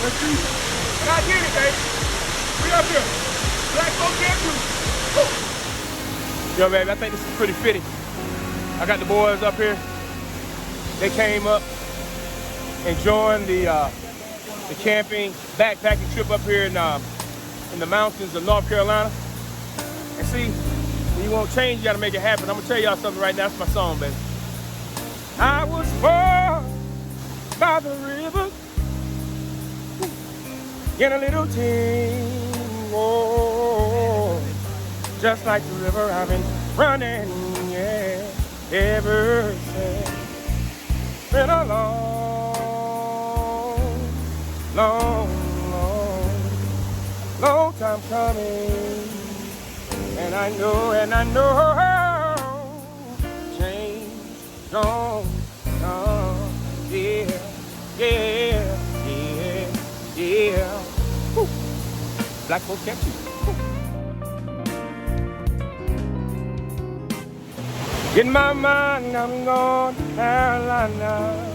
Let's see. And I did it, baby. We up here. Black folks can't do. Yo, baby, I think this is pretty fitting. I got the boys up here. They came up and joined the camping, backpacking trip up here in the mountains of North Carolina. And see, when you want change, you gotta make it happen. I'm gonna tell y'all something right now. That's my song, baby. I was born by the river in a little team. Oh, just like the river I've been running, yeah, ever since. Been a long time coming. And I know, change don't come, yeah. Woo. Black folks can't cheat. In my mind, I'm going to Carolina.